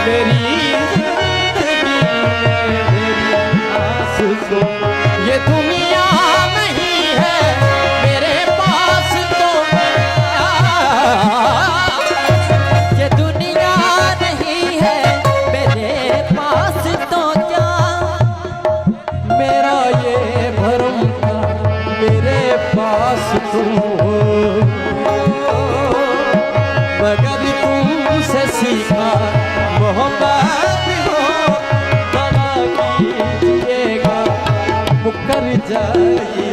मेरी जिंदगी मेरी आस तो ये दुनिया नहीं है मेरे पास तो ये दुनिया नहीं है मेरे पास तो क्या मेरा ये भरम था मेरे पास तुम हो मगर तुमसे सीखा मोहब्बत हो बड़ा कीजिएगा मुकर जा